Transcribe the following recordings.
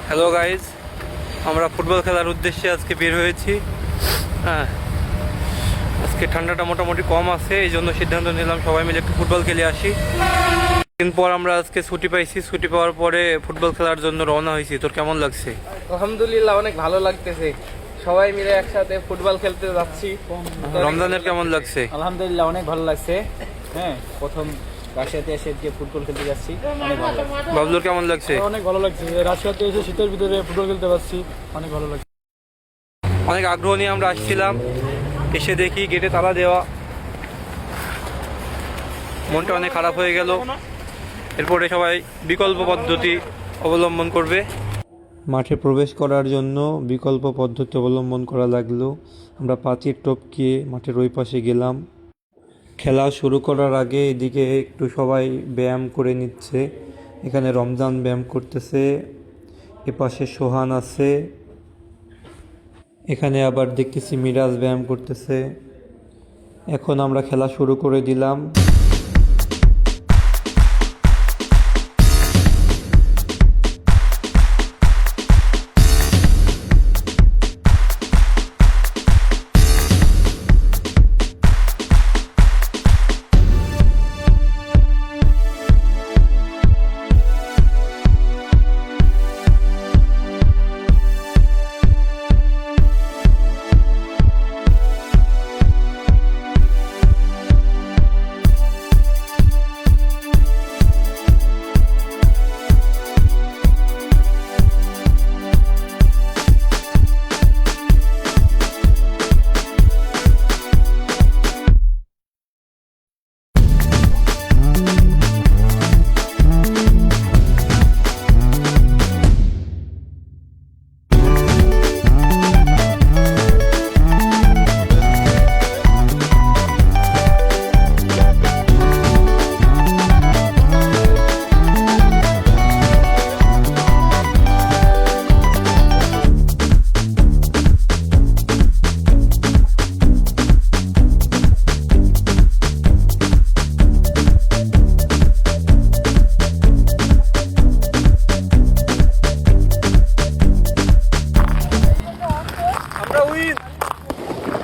Hello guys, আমরা football খেলার উদ্দেশ্যে আজকে বের হয়েছি। হ্যাঁ, আজকে ঠান্ডাটা মোটামুটি কম আছে, এই জন্য সিদ্ধান্ত নিলাম সবাই মিলে একটু ফুটবল খেলে আসি। দিন পর আমরা আজকে ছুটি পাইছি, ছুটি পাওয়ার পরে ফুটবল খেলার জন্য রওনা হয়েছি। তোর কেমন লাগছে? আলহামদুলিল্লাহ, অনেক ভালো লাগতেছে। সবাই মিলে একসাথে ফুটবল খেলতে যাচ্ছি। রমজানের কেমন লাগছে? আলহামদুলিল্লাহ, অনেক ভালো লাগছে। হ্যাঁ, প্রথম রাশিয়াতে এসে যে ফুটবল খেলতে যাচ্ছি, অনেক ভালো লাগছে। বাবলুর কেমন লাগছে? অনেক ভালো লাগছে, রাশিয়াতে এসে শীতের ভিতরে ফুটবল খেলতে পারছি, অনেক ভালো লাগছে। অনেক আগ্রহ নিয়ে আমরা আসছিলাম, এসে দেখি গেটে তালা দেওয়া, মনটা অনেক খারাপ হয়ে গেল। এরপরে সবাই বিকল্প পদ্ধতি অবলম্বন করবে। মাঠে প্রবেশ করার জন্য বিকল্প পদ্ধতি অবলম্বন করা লাগলো। আমরা পাঁচির টপকিয়ে মাঠের ওই পাশে গেলাম। খেলা শুরু করার আগে এদিকে একটু সবাই ব্যায়াম করে নিচ্ছে। এখানে রমজান ব্যায়াম করতেছে, এপাশে সোহান আছে, এখানে আবার দেখতেছি মিরাজ ব্যায়াম করতেছে। এখন আমরা খেলা শুরু করে দিলাম।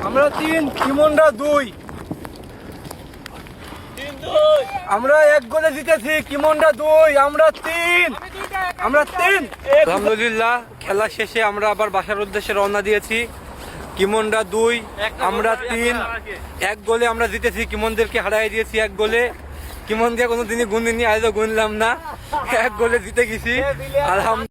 আমরা 3, কিমনরা 2। আমরা 1 গোলে জিতেছি, কিমনরা 2, আমরা 3। আলহামদুলিল্লাহ, খেলা শেষে আমরা আবার বাসার উদ্দেশ্যে রওনা দিয়েছি। কিমনরা 2, আমরা 3। 1 গোলে আমরা জিতেছি, কিমনদেরকে হারিয়ে দিয়েছি 1 গোলে। কিমনকে কোনোদিনই গুনিনি, আজও গুনলাম না, 1 গোলে জিতে গেছি। আলহামদুলিল্লাহ।